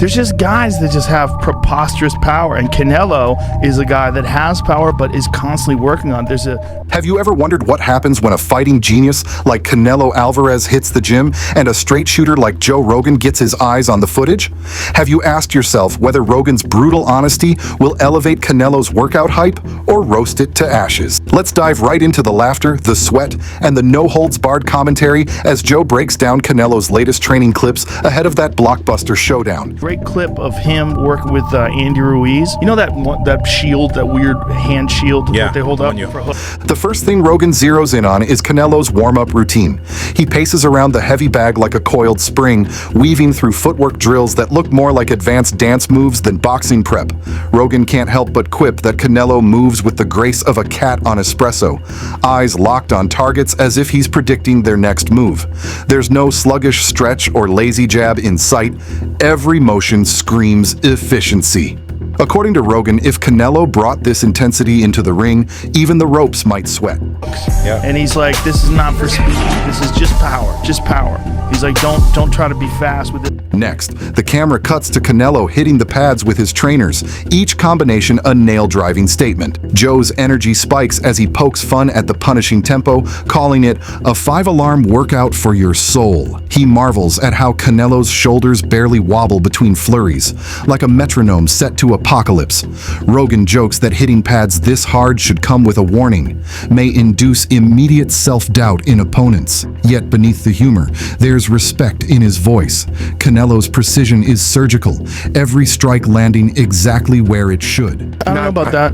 There's just guys that just have preposterous power, and Canelo is a guy that has power but is constantly working on it. Have you ever wondered what happens when a fighting genius like Canelo Alvarez hits the gym and a straight shooter like Joe Rogan gets his eyes on the footage? Have you asked yourself whether Rogan's brutal honesty will elevate Canelo's workout hype or roast it to ashes? Let's dive right into the laughter, the sweat, and the no-holds-barred commentary as Joe breaks down Canelo's latest training clips ahead of that blockbuster showdown. Great clip of him working with Andy Ruiz. You know that shield, that weird hand shield that they hold up? The first thing Rogan zeroes in on is Canelo's warm-up routine. He paces around the heavy bag like a coiled spring, weaving through footwork drills that look more like advanced dance moves than boxing prep. Rogan can't help but quip that Canelo moves with the grace of a cat on espresso, eyes locked on targets as if he's predicting their next move. There's no sluggish stretch or lazy jab in sight. Every motion screams efficiency. According to Rogan, if Canelo brought this intensity into the ring, even the ropes might sweat. And he's like, this is not for speed. This is just power, just power. He's like, don't try to be fast with it. Next, the camera cuts to Canelo hitting the pads with his trainers, each combination a nail-driving statement. Joe's energy spikes as he pokes fun at the punishing tempo, calling it a 5-alarm workout for your soul. He marvels at how Canelo's shoulders barely wobble between flurries, like a metronome set to apocalypse. Rogan jokes that hitting pads this hard should come with a warning, may induce immediate self-doubt in opponents. Yet beneath the humor, there's respect in his voice. Canelo's precision is surgical, every strike landing exactly where it should. I don't know about that.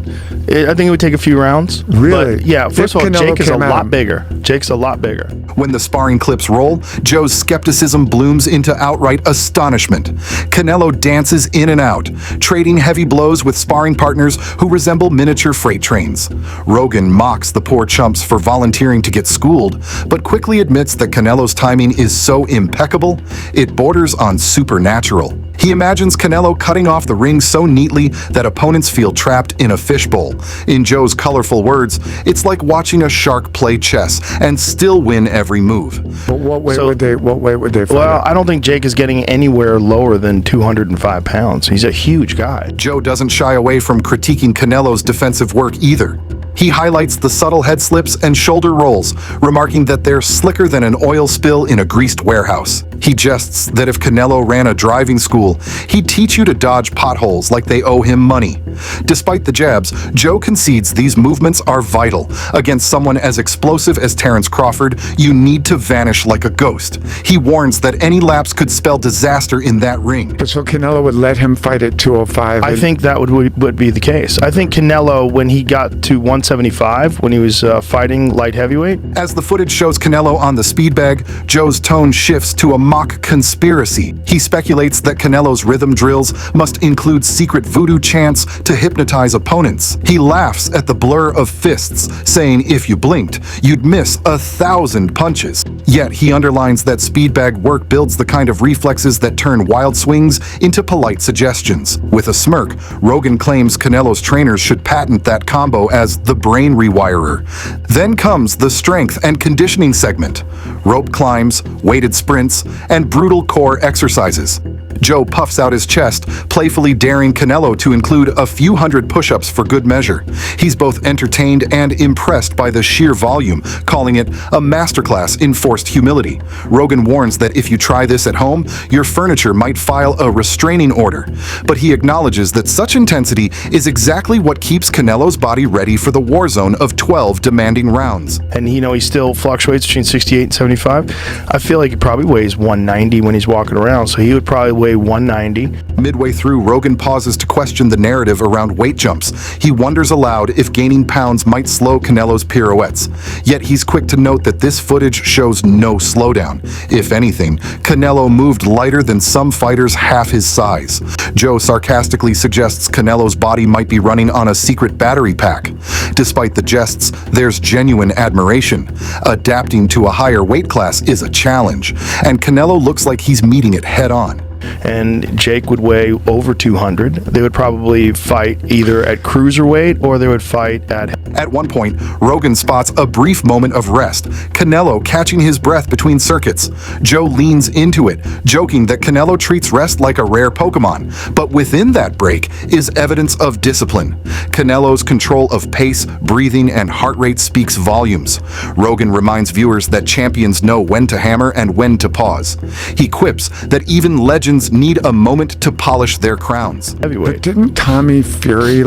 I think it would take a few rounds. Really? But yeah, first of all, Jake is a lot bigger. Jake's a lot bigger. When the sparring clips roll, Joe's skepticism blooms into outright astonishment. Canelo dances in and out, trading heavy blows with sparring partners who resemble miniature freight trains. Rogan mocks the poor chumps for volunteering to get schooled, but quickly admits that Canelo's timing is so impeccable, it borders on supernatural. He imagines Canelo cutting off the ring so neatly that opponents feel trapped in a fishbowl. In Joe's colorful words, it's like watching a shark play chess and still win every move. But what weight would they fight? Well, I don't think Jake is getting anywhere lower than 205 pounds. He's a huge guy. Joe doesn't shy away from critiquing Canelo's defensive work either. He highlights the subtle head slips and shoulder rolls, remarking that they're slicker than an oil spill in a greased warehouse. He jests that if Canelo ran a driving school, he'd teach you to dodge potholes like they owe him money. Despite the jabs, Joe concedes these movements are vital. Against someone as explosive as Terrence Crawford, you need to vanish like a ghost. He warns that any lapse could spell disaster in that ring. But so Canelo would let him fight at 205? I think that would be the case. I think Canelo, when he got to 175, when he was fighting light heavyweight. As the footage shows Canelo on the speedbag, Joe's tone shifts to a mock conspiracy. He speculates that Canelo's rhythm drills must include secret voodoo chants to hypnotize opponents. He laughs at the blur of fists, saying if you blinked, you'd miss 1,000 punches. Yet he underlines that speedbag work builds the kind of reflexes that turn wild swings into polite suggestions. With a smirk, Rogan claims Canelo's trainers should patent that combo as the brain rewirer. Then comes the strength and conditioning segment. Rope climbs, weighted sprints, and brutal core exercises. Joe puffs out his chest, playfully daring Canelo to include a few hundred push-ups for good measure. He's both entertained and impressed by the sheer volume, calling it a masterclass in forced humility. Rogan warns that if you try this at home, your furniture might file a restraining order. But he acknowledges that such intensity is exactly what keeps Canelo's body ready for the war zone of 12 demanding rounds. And he still fluctuates between 68 and 75. I feel like he probably weighs 190 when he's walking around, so he would probably weigh 190. Midway through, Rogan pauses to question the narrative around weight jumps. He wonders aloud if gaining pounds might slow Canelo's pirouettes. Yet he's quick to note that this footage shows no slowdown. If anything, Canelo moved lighter than some fighters half his size. Joe sarcastically suggests Canelo's body might be running on a secret battery pack. Despite the jests, there's genuine admiration. Adapting to a higher weight class is a challenge, and Canelo looks like he's meeting it head on. and Jake would weigh over 200. They would probably fight either at cruiserweight or they would fight at... At one point, Rogan spots a brief moment of rest, Canelo catching his breath between circuits. Joe leans into it, joking that Canelo treats rest like a rare Pokemon, but within that break is evidence of discipline. Canelo's control of pace, breathing, and heart rate speaks volumes. Rogan reminds viewers that champions know when to hammer and when to pause. He quips that even legends need a moment to polish their crowns. heavyweight. But didn't Tommy Fury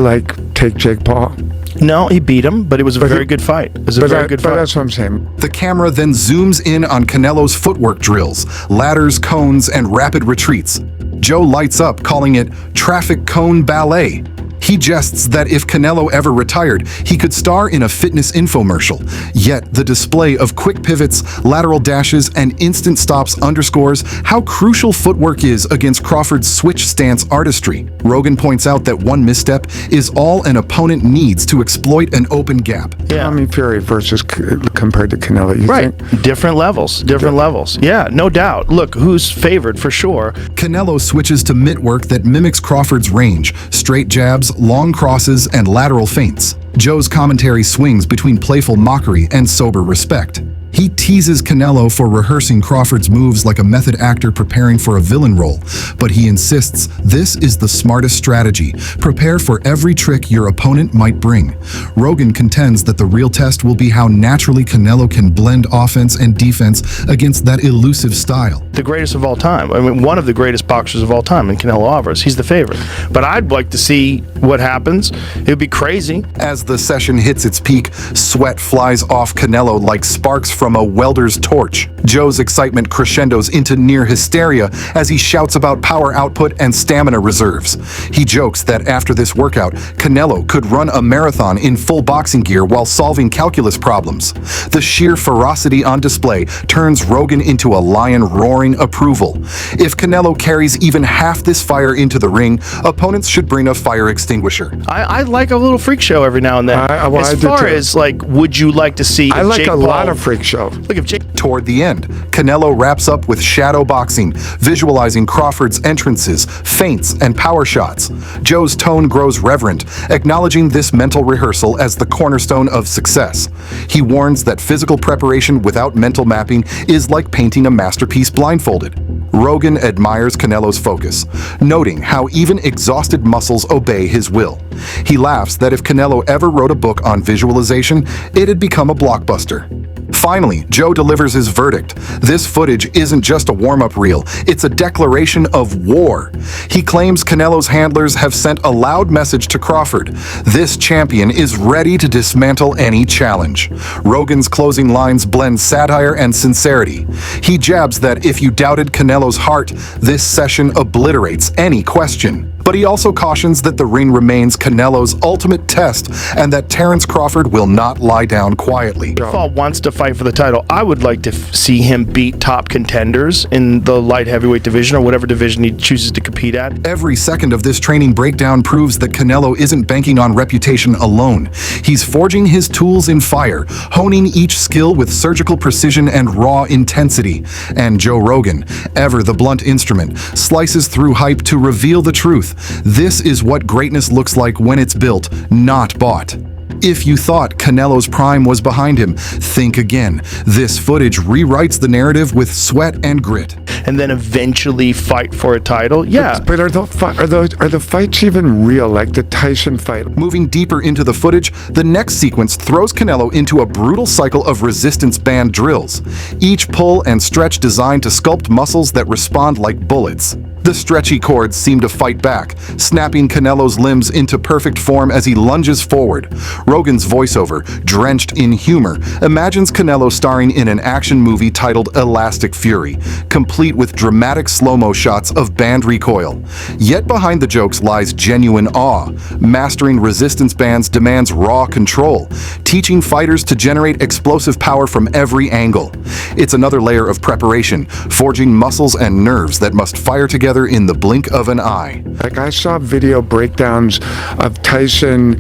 take Jake Paul? No, he beat him, but it was a very good fight. It was a very good But fight. that's what I'm saying. The camera then zooms in on Canelo's footwork drills, ladders, cones, and rapid retreats. Joe lights up, calling it traffic cone ballet. He jests that if Canelo ever retired, he could star in a fitness infomercial. Yet the display of quick pivots, lateral dashes, and instant stops underscores how crucial footwork is against Crawford's switch stance artistry. Rogan points out that one misstep is all an opponent needs to exploit an open gap. Yeah. Tommy Fury versus compared to Canelo. You Right. think? Different levels. Different levels. Yeah, no doubt. Look, who's favored for sure. Canelo switches to mitt work that mimics Crawford's range, straight jabs, long crosses, and lateral feints. Joe's commentary swings between playful mockery and sober respect. He teases Canelo for rehearsing Crawford's moves like a method actor preparing for a villain role, but he insists this is the smartest strategy. Prepare for every trick your opponent might bring. Rogan contends that the real test will be how naturally Canelo can blend offense and defense against that elusive style. The greatest of all time. I mean, one of the greatest boxers of all time in Canelo Alvarez. He's the favorite. But I'd like to see what happens. It would be crazy. As the session hits its peak, sweat flies off Canelo like sparks from a welder's torch. Joe's excitement crescendos into near hysteria as he shouts about power output and stamina reserves. He jokes that after this workout, Canelo could run a marathon in full boxing gear while solving calculus problems. The sheer ferocity on display turns Rogan into a lion roaring approval. If Canelo carries even half this fire into the ring, opponents should bring a fire extinguisher. I like a little freak show every now and then. I as do far too. as, like, would you like to see I if like Jake a Paul, lot of freak show. Look, if Jake... Toward the end, Canelo wraps up with shadow boxing, visualizing Crawford's entrances, feints, and power shots. Joe's tone grows reverent, acknowledging this mental rehearsal as the cornerstone of success. He warns that physical preparation without mental mapping is like painting a masterpiece blindfolded. Rogan admires Canelo's focus, noting how even exhausted muscles obey his will. He laughs that if Canelo ever wrote a book on visualization, it'd become a blockbuster. Finally, Joe delivers his verdict. This footage isn't just a warm-up reel, it's a declaration of war. He claims Canelo's handlers have sent a loud message to Crawford. This champion is ready to dismantle any challenge. Rogan's closing lines blend satire and sincerity. He jabs that if you doubted Canelo's heart, this session obliterates any question. But he also cautions that the ring remains Canelo's ultimate test and that Terence Crawford will not lie down quietly. If Paul wants to fight for the title, I would like to see him beat top contenders in the light heavyweight division or whatever division he chooses to compete at. Every second of this training breakdown proves that Canelo isn't banking on reputation alone. He's forging his tools in fire, honing each skill with surgical precision and raw intensity. And Joe Rogan, ever the blunt instrument, slices through hype to reveal the truth. This is what greatness looks like when it's built, not bought. If you thought Canelo's prime was behind him, think again. This footage rewrites the narrative with sweat and grit. And then eventually fight for a title. Yeah. But are the fights even real? Like the Tyson fight? Moving deeper into the footage, the next sequence throws Canelo into a brutal cycle of resistance band drills. Each pull and stretch designed to sculpt muscles that respond like bullets. The stretchy cords seem to fight back, snapping Canelo's limbs into perfect form as he lunges forward. Rogan's voiceover, drenched in humor, imagines Canelo starring in an action movie titled Elastic Fury, complete with dramatic slow-mo shots of band recoil. Yet behind the jokes lies genuine awe. Mastering resistance bands demands raw control, teaching fighters to generate explosive power from every angle. It's another layer of preparation, forging muscles and nerves that must fire together in the blink of an eye. Like I saw video breakdowns of Tyson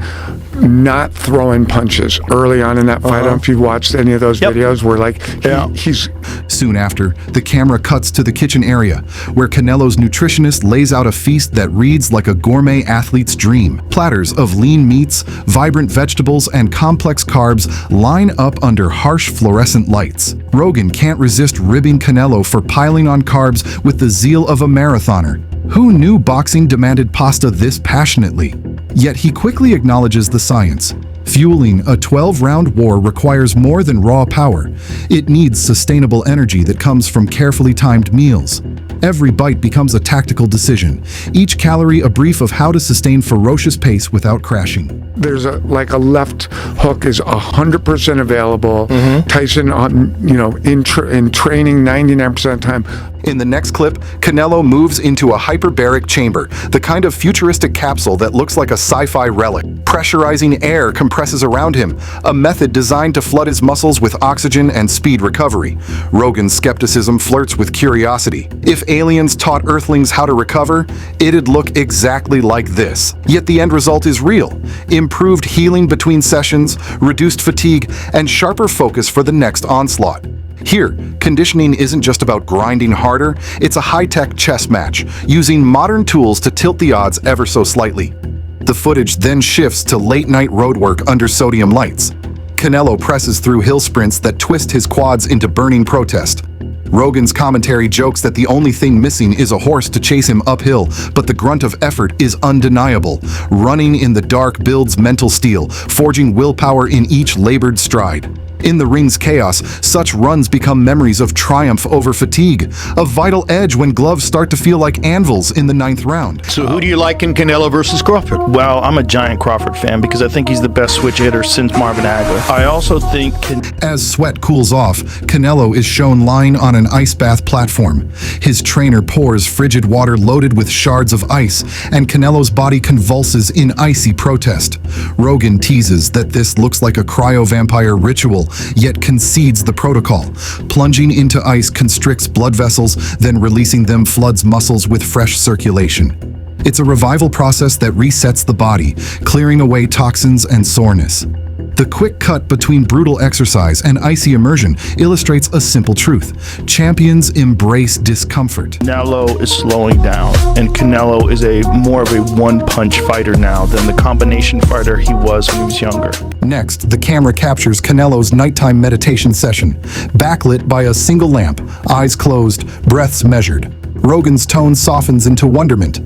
not throwing punches early on in that fight. I don't know if you've watched any of those videos where like he's... Soon after, the camera cuts to the kitchen area, where Canelo's nutritionist lays out a feast that reads like a gourmet athlete's dream. Platters of lean meats, vibrant vegetables, and complex carbs line up under harsh fluorescent lights. Rogan can't resist ribbing Canelo for piling on carbs with the zeal of a marathoner. Who knew boxing demanded pasta this passionately? Yet he quickly acknowledges the science. Fueling a 12-round war requires more than raw power. It needs sustainable energy that comes from carefully timed meals. Every bite becomes a tactical decision, each calorie a brief of how to sustain ferocious pace without crashing. There's a left hook is 100% available. Tyson, in training 99% of the time. In the next clip, Canelo moves into a hyperbaric chamber, the kind of futuristic capsule that looks like a sci-fi relic. Pressurizing air compresses around him, a method designed to flood his muscles with oxygen and speed recovery. Rogan's skepticism flirts with curiosity. If aliens taught Earthlings how to recover, it'd look exactly like this. Yet the end result is real. Improved healing between sessions, reduced fatigue, and sharper focus for the next onslaught. Here, conditioning isn't just about grinding harder, it's a high-tech chess match, using modern tools to tilt the odds ever so slightly. The footage then shifts to late-night roadwork under sodium lights. Canelo presses through hill sprints that twist his quads into burning protest. Rogan's commentary jokes that the only thing missing is a horse to chase him uphill, but the grunt of effort is undeniable. Running in the dark builds mental steel, forging willpower in each labored stride. In the ring's chaos, such runs become memories of triumph over fatigue, a vital edge when gloves start to feel like anvils in the 9th round. So who do you like in Canelo versus Crawford? Well, I'm a giant Crawford fan because I think he's the best switch hitter since Marvin Hagler. I also think... As sweat cools off, Canelo is shown lying on an ice bath platform. His trainer pours frigid water loaded with shards of ice, and Canelo's body convulses in icy protest. Rogan teases that this looks like a cryo-vampire ritual, yet concedes the protocol. Plunging into ice constricts blood vessels, then releasing them floods muscles with fresh circulation. It's a revival process that resets the body, clearing away toxins and soreness. The quick cut between brutal exercise and icy immersion illustrates a simple truth. Champions embrace discomfort. Canelo is slowing down, and Canelo is more of a one-punch fighter now than the combination fighter he was when he was younger. Next, the camera captures Canelo's nighttime meditation session, backlit by a single lamp, eyes closed, breaths measured. Rogan's tone softens into wonderment.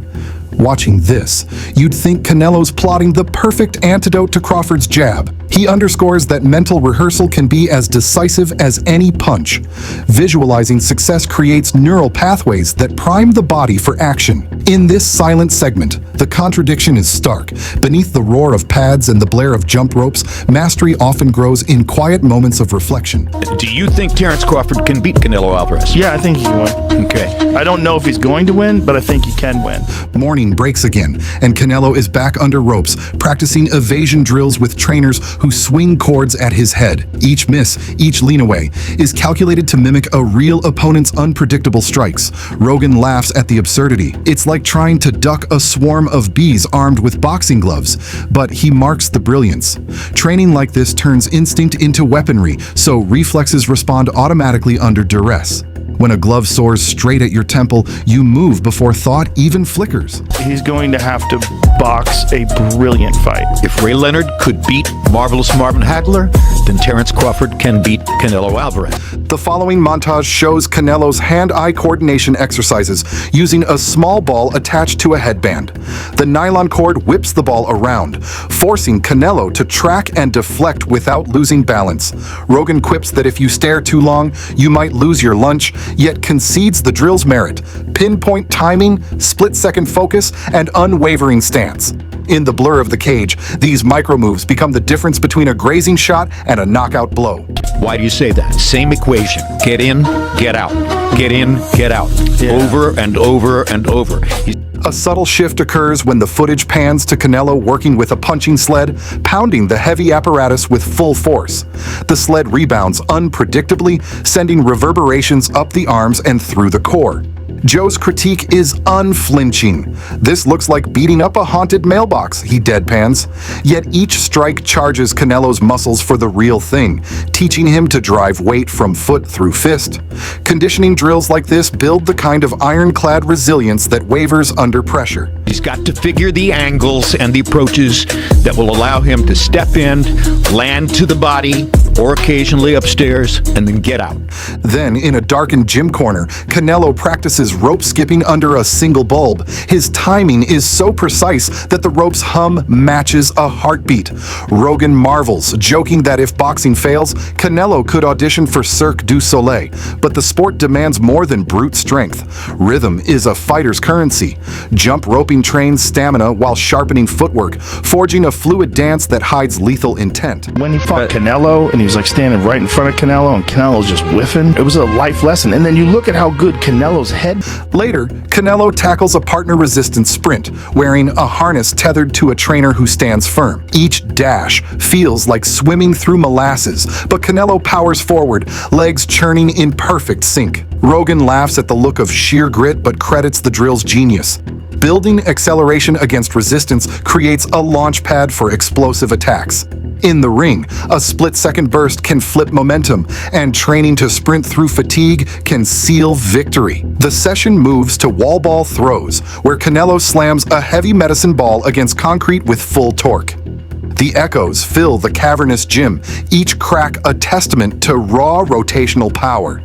Watching this, you'd think Canelo's plotting the perfect antidote to Crawford's jab. He underscores that mental rehearsal can be as decisive as any punch. Visualizing success creates neural pathways that prime the body for action. In this silent segment, the contradiction is stark. Beneath the roar of pads and the blare of jump ropes, mastery often grows in quiet moments of reflection. Do you think Terence Crawford can beat Canelo Alvarez? Yeah, I think he can win. Okay. I don't know if he's going to win, but I think he can win. Morning breaks again, and Canelo is back under ropes, practicing evasion drills with trainers who swing cords at his head. Each miss, each lean away, is calculated to mimic a real opponent's unpredictable strikes. Rogan laughs at the absurdity. It's like trying to duck a swarm of bees armed with boxing gloves, but he marks the brilliance. Training like this turns instinct into weaponry, so reflexes respond automatically under duress. When a glove soars straight at your temple, you move before thought even flickers. He's going to have to box a brilliant fight. If Ray Leonard could beat Marvelous Marvin Hagler, then Terence Crawford can beat Canelo Alvarez. The following montage shows Canelo's hand-eye coordination exercises using a small ball attached to a headband. The nylon cord whips the ball around, forcing Canelo to track and deflect without losing balance. Rogan quips that if you stare too long, you might lose your lunch, yet concedes the drill's merit: pinpoint timing, split-second focus, and unwavering stance. In the blur of the cage, these micro-moves become the difference between a grazing shot and a knockout blow. Why do you say that? Same equation. Get in, get out. Get in, get out. Yeah. Over and over and over. A subtle shift occurs when the footage pans to Canelo working with a punching sled, pounding the heavy apparatus with full force. The sled rebounds unpredictably, sending reverberations up the arms and through the core. Joe's critique is unflinching. This looks like beating up a haunted mailbox, he deadpans. Yet each strike charges Canelo's muscles for the real thing, teaching him to drive weight from foot through fist. Conditioning drills like this build the kind of ironclad resilience that wavers under pressure. He's got to figure the angles and the approaches that will allow him to step in, land to the body, or occasionally upstairs, and then get out. Then, in a darkened gym corner, Canelo practices rope skipping under a single bulb. His timing is so precise that the rope's hum matches a heartbeat. Rogan marvels, joking that if boxing fails, Canelo could audition for Cirque du Soleil. But the sport demands more than brute strength. Rhythm is a fighter's currency. Jump roping trains stamina while sharpening footwork, forging a fluid dance that hides lethal intent. When he fought Canelo and he was like standing right in front of Canelo and Canelo's just whiffing, it was a life lesson. And then you look at how good Canelo's head. Later, Canelo tackles a partner-resistant sprint, wearing a harness tethered to a trainer who stands firm. Each dash feels like swimming through molasses, but Canelo powers forward, legs churning in perfect sync. Rogan laughs at the look of sheer grit but credits the drill's genius. Building acceleration against resistance creates a launch pad for explosive attacks. In the ring, a split-second burst can flip momentum, and training to sprint through fatigue can seal victory. The session moves to wall ball throws, where Canelo slams a heavy medicine ball against concrete with full torque. The echoes fill the cavernous gym, each crack a testament to raw rotational power.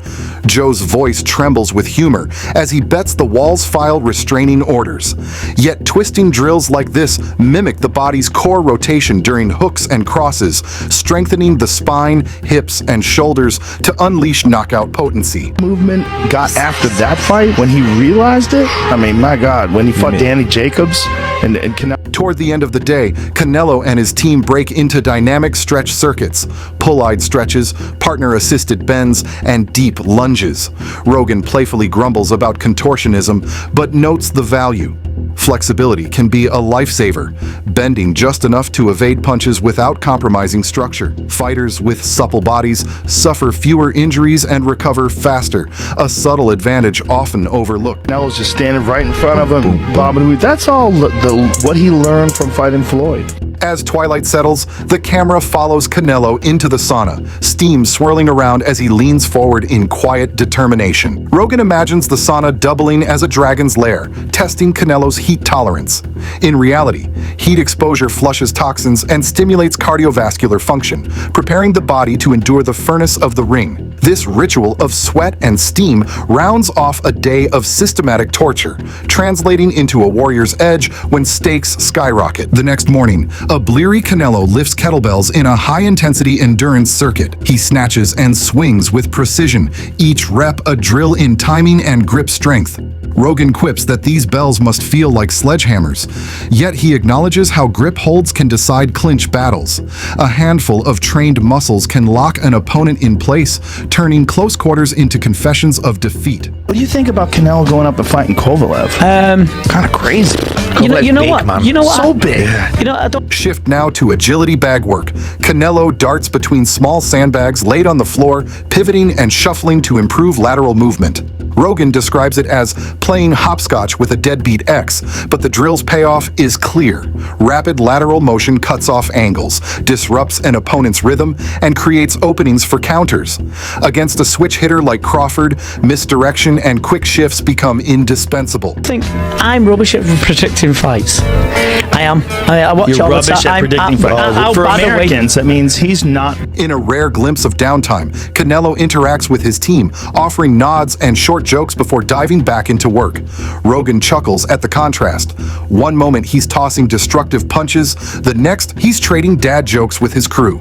Joe's voice trembles with humor as he bets the walls file restraining orders. Yet twisting drills like this mimic the body's core rotation during hooks and crosses, strengthening the spine, hips, and shoulders to unleash knockout potency. Movement got after that fight when he realized it. I mean, my God, when he fought Danny Jacobs and Canelo. Toward the end of the day, Canelo and his team break into dynamic stretch circuits, pull-eyed stretches, partner-assisted bends, and deep lunges. Rogan playfully grumbles about contortionism, but notes the value. Flexibility can be a lifesaver, bending just enough to evade punches without compromising structure. Fighters with supple bodies suffer fewer injuries and recover faster, a subtle advantage often overlooked. Canelo's just standing right in front of him, bobbing. That's all what he learned from fighting Floyd. As twilight settles, the camera follows Canelo into the sauna, steam swirling around as he leans forward in quiet determination. Rogan imagines the sauna doubling as a dragon's lair, testing Canelo's heat tolerance. In reality, heat exposure flushes toxins and stimulates cardiovascular function, preparing the body to endure the furnace of the ring. This ritual of sweat and steam rounds off a day of systematic torture, translating into a warrior's edge when stakes skyrocket. The next morning, a bleary Canelo lifts kettlebells in a high-intensity endurance circuit. He snatches and swings with precision, each rep a drill in timing and grip strength. Rogan quips that these bells must feel like sledgehammers, yet he acknowledges how grip holds can decide clinch battles. A handful of trained muscles can lock an opponent in place, turning close quarters into confessions of defeat. What do you think about Canelo going up and fighting Kovalev? Kind of crazy. You know what? You know what? So big. You know, I don't. Shift now to agility bag work. Canelo darts between small sandbags laid on the floor, pivoting and shuffling to improve lateral movement. Rogan describes it as playing hopscotch with a deadbeat X, but the drill's payoff is clear. Rapid lateral motion cuts off angles, disrupts an opponent's rhythm, and creates openings for counters. Against a switch hitter like Crawford, misdirection and quick shifts become indispensable. I think I'm rubbish at predicting fights. I am. I watch You're all the rubbish time. at predicting fights. For Americans, that means he's not. In a rare glimpse of downtime, Canelo interacts with his team, offering nods and short jokes before diving back into work. Rogan chuckles at the contrast. One moment he's tossing destructive punches, the next he's trading dad jokes with his crew.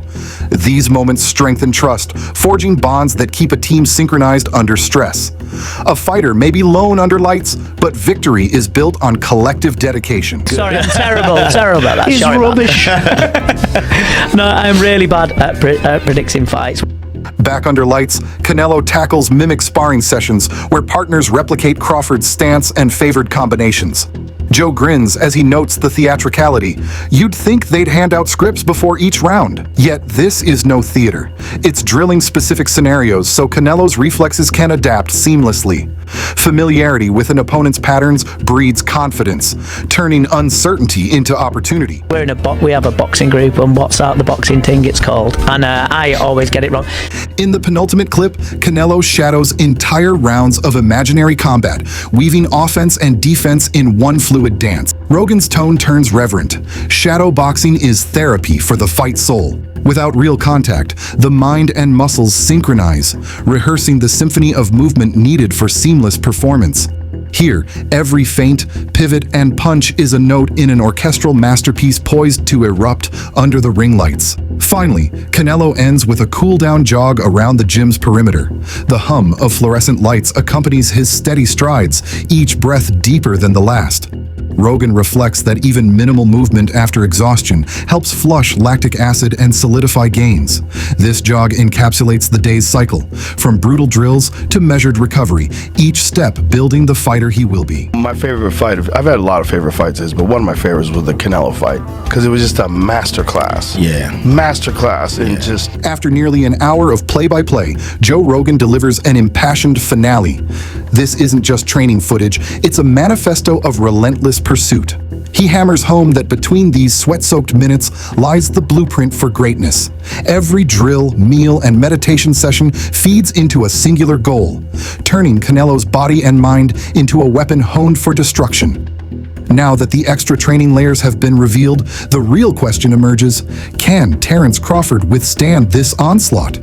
These moments strengthen trust, forging bonds that keep a team synchronized under stress. A fighter may be lone under lights, but victory is built on collective dedication. Sorry, I'm terrible at that. He's Sorry rubbish. No, I'm really bad at predicting fights. Back under lights, Canelo tackles mimic sparring sessions where partners replicate Crawford's stance and favored combinations. Joe grins as he notes the theatricality. You'd think they'd hand out scripts before each round. Yet this is no theater. It's drilling specific scenarios so Canelo's reflexes can adapt seamlessly. Familiarity with an opponent's patterns breeds confidence, turning uncertainty into opportunity. We have a boxing group on WhatsApp, the boxing thing it's called, and I always get it wrong. In the penultimate clip, Canelo shadows entire rounds of imaginary combat, weaving offense and defense in one fluid dance. Rogan's tone turns reverent. Shadow boxing is therapy for the fight soul. Without real contact, the mind and muscles synchronize, rehearsing the symphony of movement needed for seamless performance. Here, every feint, pivot, and punch is a note in an orchestral masterpiece poised to erupt under the ring lights. Finally, Canelo ends with a cool-down jog around the gym's perimeter. The hum of fluorescent lights accompanies his steady strides, each breath deeper than the last. Rogan reflects that even minimal movement after exhaustion helps flush lactic acid and solidify gains. This jog encapsulates the day's cycle, from brutal drills to measured recovery, each step building the fighter he will be. My favorite fight, I've had a lot of favorite fights, but one of my favorites was the Canelo fight, because it was just a masterclass. Yeah. Masterclass in just... After nearly an hour of play-by-play, Joe Rogan delivers an impassioned finale. This isn't just training footage, it's a manifesto of relentless pursuit. He hammers home that between these sweat-soaked minutes lies the blueprint for greatness. Every drill, meal, and meditation session feeds into a singular goal, turning Canelo's body and mind into a weapon honed for destruction. Now that the extra training layers have been revealed, the real question emerges: can Terrence Crawford withstand this onslaught?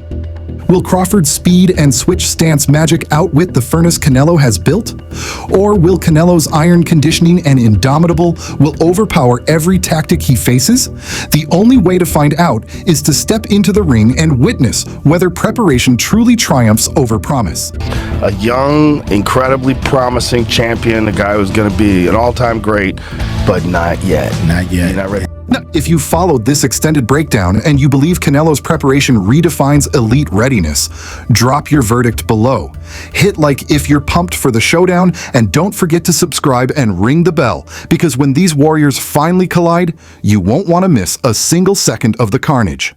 Will Crawford's speed and switch stance magic outwit the furnace Canelo has built? Or will Canelo's iron conditioning and indomitable will overpower every tactic he faces? The only way to find out is to step into the ring and witness whether preparation truly triumphs over promise. A young, incredibly promising champion, a guy who's going to be an all-time great, but not yet. Not yet. You're not ready. Now, if you followed this extended breakdown and you believe Canelo's preparation redefines elite readiness, drop your verdict below. Hit like if you're pumped for the showdown, and don't forget to subscribe and ring the bell, because when these warriors finally collide, you won't want to miss a single second of the carnage.